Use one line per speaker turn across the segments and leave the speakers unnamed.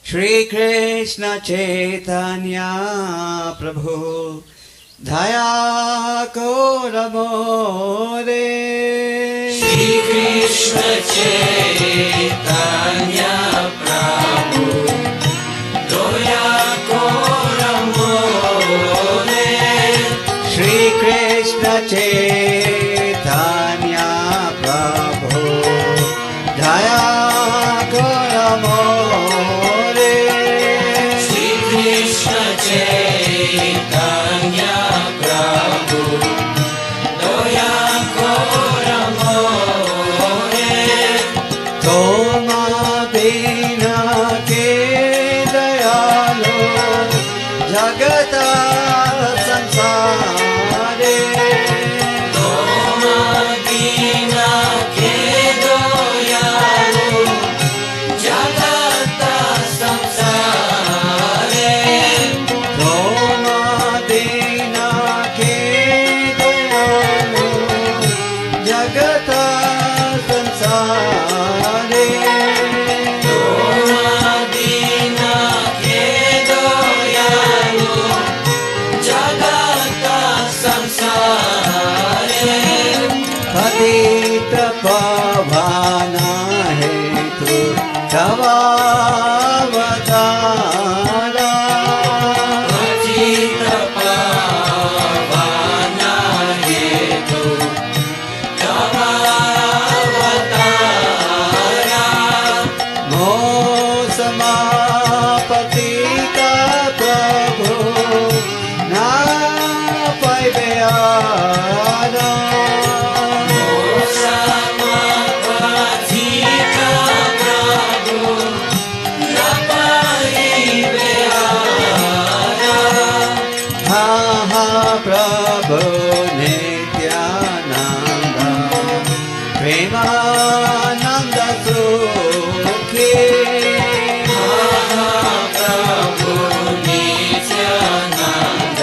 श्री कृष्ण चैतन्य प्रभु दया करो रे।
श्री कृष्ण चैतन्य प्रभु दया करो रे।
श्री कृष्ण चैतन्य प्रभु दया करो रे।
श्री कृष्ण चैतन्य प्रभु दया करो रे।
तुम बिना के दयालु जगत संसारे।
तुम बिना के दयालु जगत संसारे।
तुम बिना के दयालु जगत संसारे।
तुम बिना के दयालु जगत संसारे।
पतित पावन हेतु तव अवतारा।
पतित पावन हेतु तव अवतारा।
मोह समापति का प्रभु ना पाइबे आरा।
समापति का प्रभु न पाइबे आरा।
हा हा प्रभु नित्यानंद प्रेमानंद सुखी।
प्रभु नित्यानंद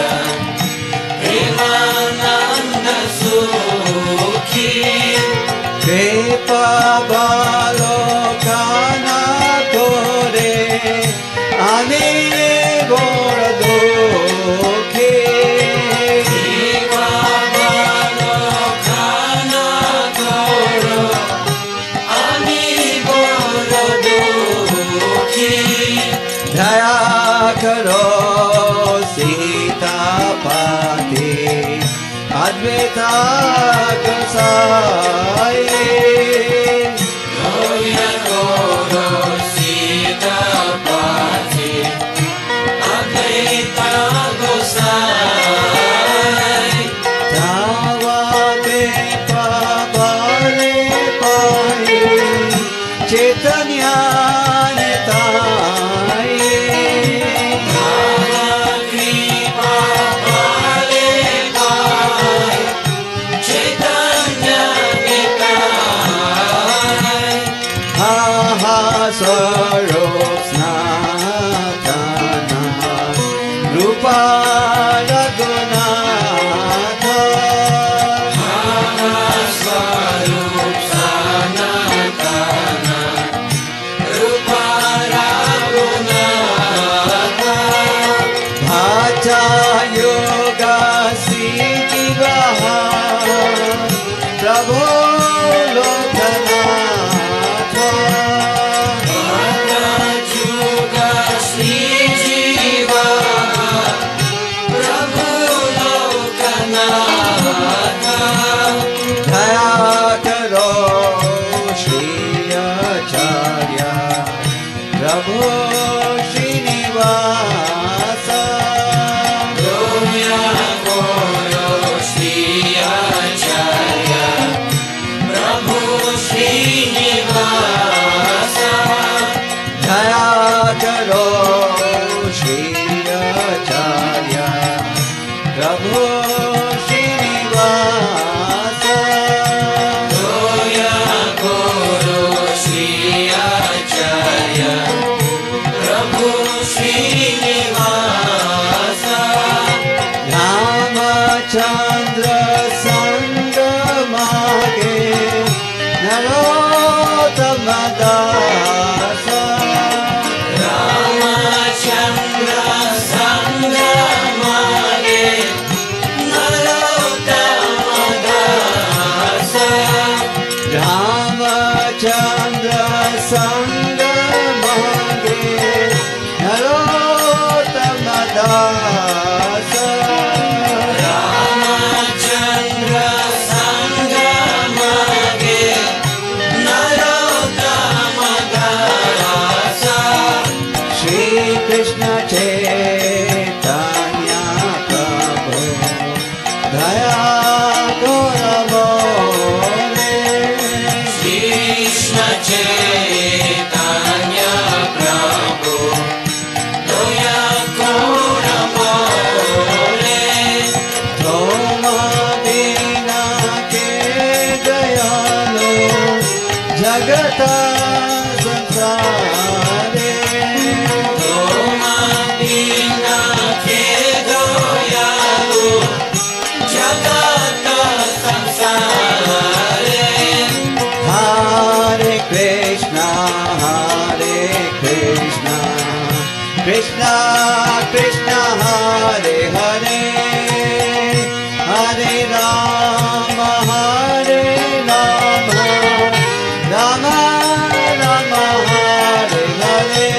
प्रेमानंद सुखी।
कृपा बालोकना तोरे आने गोर दुखी। दया करो सीतापति अद्वैता गोसाई। तावा कृपा बले पाई चैतन्य निताई। स्वरूप स्नातन रूपा रघुनाथ।
स्वरूप सनातन रूपा रघुनाथ।
भाचा योगा सिद्धिवः प्रभो लोकनाथ।
जुग श्री जीवा प्रभु लोकनाथ।
दया करो श्री आचार्य प्रभु श्रीनिवास।
दया करो श्री आचार्य प्रभु श्रीनिवास।
दया करो श्री आचार्य प्रभु श्रीनिवास।
दया करो श्री आचार्य
સંગ માંગે નરોત્તમ દાસ
રામચંદ્ર સંગ માગે નરોત્તમ દાસ
શ્રી કૃષ્ણ ચૈતન્ય પ્રભુ દયા કરો મોરે
કૃષ્ણ ચૈતન્ય પ્રભુ દયા કરો મોરે
ધોમદીના કે દયાલો જગત સંસારે Hare Krishna, Krishna Krishna, Hare Hare, Hare Rama, Rama Rama, Hare Hare.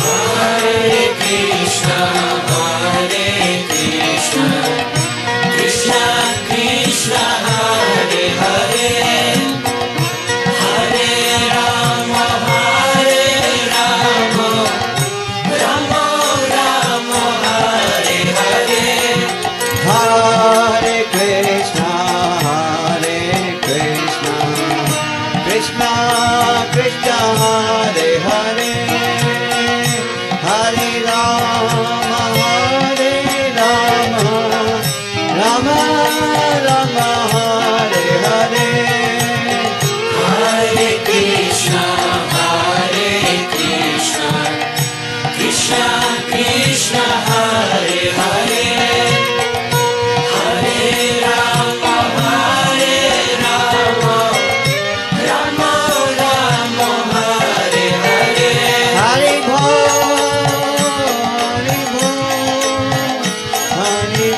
Hare Krishna, Krishna Krishna, Hare Hare, Hare Rama, Rama Rama, Hare Hare.
Hare Krishna, Krishna Krishna, Hare Hare, Hare Rama, Rama Rama, Hare Hare.
Hare Krishna, Krishna Krishna, Hare Hare, Hare Rama, Rama Rama, Hare Hare.
Hari Bol, Hari Bol, Hari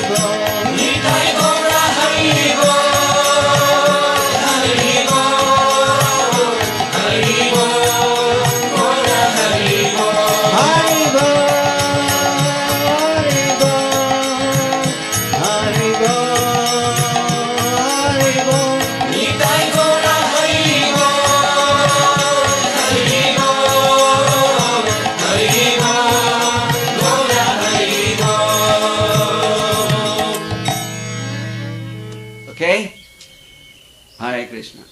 Bol.
Nitai Gaura Hari Bol, Hari Bol, Hari Bol, Gaura Hari Bol.
Hari Bol, Hari Bol, Hari Bol.
Nitai Gaura Hari Bol, Hari Bol, Hari Bol, Gaura Hari Bol.
Okay? Hare Krishna.